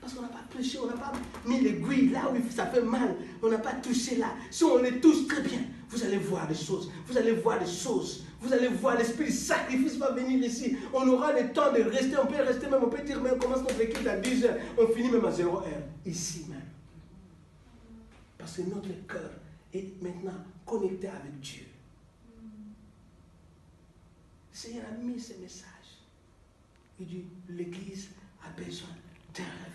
Parce qu'on n'a pas prêché, on n'a pas mis l'aiguille là où ça fait mal. On n'a pas touché là. Si on les touche très bien, vous allez voir des choses. Vous allez voir des choses. Vous allez voir l'esprit du sacrifice va venir ici. On aura le temps de rester. On peut rester même, on peut dire même, on commence notre équipe à 10 heures. On finit même à 0 heure. Ici même. Parce que notre cœur est maintenant connecté avec Dieu. Le Seigneur a mis ce message. Il dit, l'Église a besoin d'un réveil.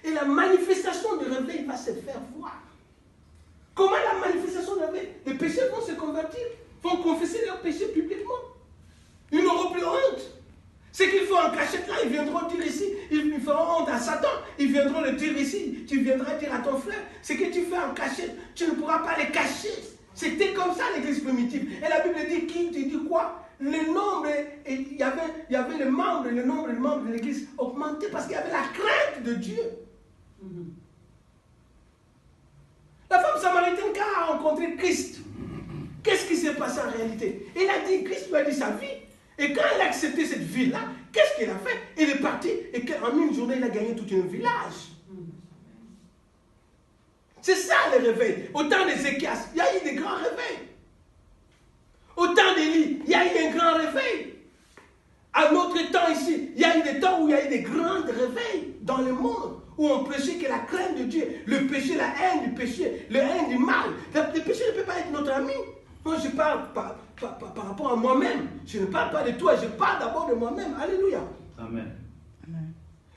Et la manifestation du réveil va se faire voir. Comment la manifestation du réveil? Les pécheurs vont se convertir, vont confesser leurs péchés publiquement. Ils n'auront plus honte. Ce qu'ils font en cachette là, ils viendront dire ici, ils feront honte à Satan, ils viendront le dire ici. Tu viendras dire à ton frère, ce que tu fais en cachette, tu ne pourras pas le cacher. C'était comme ça l'église primitive. Et la Bible dit, qui te dit quoi? Le nombre, il y avait le nombre de l'église augmenté parce qu'il y avait la crainte de Dieu. La femme samaritaine, quand elle a rencontré Christ, qu'est-ce qui s'est passé en réalité? Il a dit, Christ lui a dit sa vie. Et quand elle a accepté cette vie-là, qu'est-ce qu'il a fait? Il est parti et en une journée, il a gagné tout un village. C'est ça le réveil. Au temps d'Ézéchias, il y a eu des grands réveils. Au temps d'Élie, il y a eu un grand réveil. À notre temps ici, il y a eu des temps où il y a eu des grands réveils dans le monde, où on prêchait que la crainte de Dieu, le péché, la haine du péché, la haine du mal. Le péché ne peut pas être notre ami. Moi, je parle par rapport à moi-même. Je ne parle pas de toi, je parle d'abord de moi-même. Alléluia. Amen.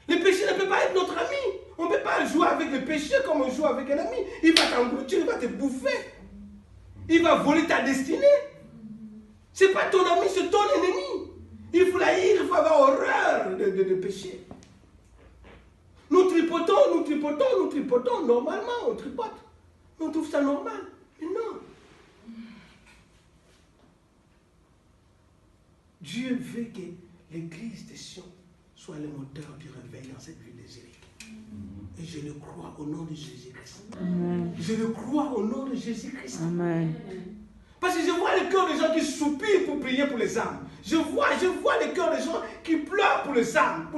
Le péché ne peut pas être notre ami. On ne peut pas jouer avec le péché comme on joue avec un ami. Il va t'engloutir, il va te bouffer. Il va voler ta destinée. Ce n'est pas ton ami, c'est ton ennemi. Il faut l'haïr, il faut avoir horreur de péché. Nous tripotons. Normalement, on tripote. On trouve ça normal. Mais non. Dieu veut que l'église de Sion soit le moteur du réveil dans cette ville de Jéricho. Et je le crois au nom de Jésus-Christ. Je le crois au nom de Jésus-Christ. Amen. Parce que je vois le cœur des gens qui soupirent pour prier pour les âmes. Je vois le cœur des gens qui pleurent pour les âmes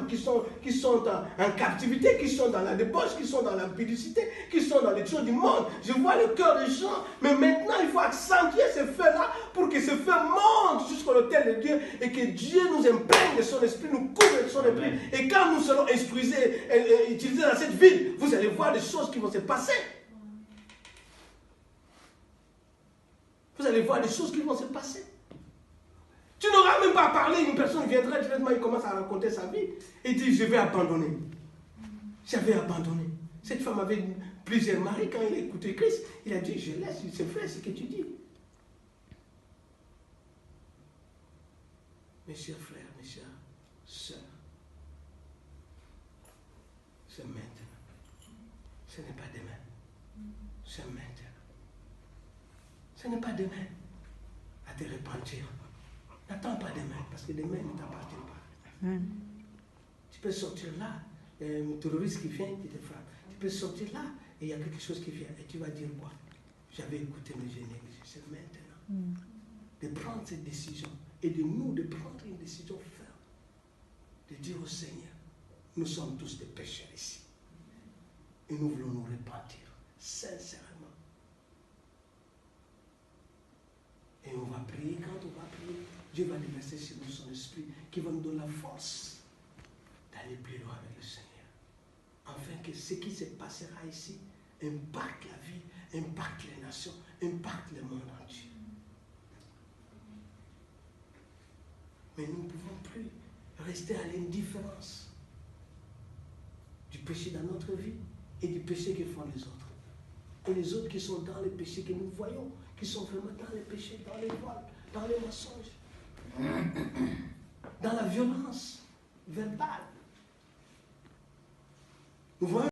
qui sont en captivité, qui sont dans la débauche, qui sont dans la publicité, qui sont dans les choses du monde. Je vois le cœur des gens, mais maintenant il faut accentuer ce feu-là pour que ce feu monte jusqu'à l'autel de Dieu et que Dieu nous imprègne de son esprit, nous couvre de son esprit. Et quand nous serons instruisés et utilisés dans cette ville, vous allez voir des choses qui vont se passer. Vous allez voir des choses qui vont se passer. Tu n'auras même pas à parler, une personne viendra directement, il commence à raconter sa vie et dit, je vais abandonner. J'avais abandonné. Cette femme avait plusieurs maris. Quand il a écouté Christ, il a dit, je laisse, c'est vrai ce que tu dis. Mes chers frères, mes chères sœurs, c'est maintenant. Ce n'est pas demain. C'est maintenant. Ce n'est pas demain à te repentir. N'attends pas demain, parce que demain ne t'appartient pas. Tu peux sortir là, il y a un terroriste qui vient, qui te frappe. Tu peux sortir là, et il y a quelque chose qui vient, et tu vas dire quoi? J'avais écouté, mais j'ai négligé. C'est maintenant. De prendre cette décision, et de nous, de prendre une décision ferme. De dire au Seigneur, nous sommes tous des pécheurs ici. Et nous voulons nous repentir, sincèrement. Et on va prier, quand on va prier, Dieu va déverser sur nous son esprit qui va nous donner la force d'aller plus loin avec le Seigneur. Afin que ce qui se passera ici impacte la vie, impacte les nations, impacte le monde entier. Mais nous ne pouvons plus rester à l'indifférence du péché dans notre vie et du péché que font les autres. Et les autres qui sont dans les péchés que nous voyons, qui sont vraiment dans les péchés, dans les voiles, dans les mensonges, dans la violence verbale. Nous voyons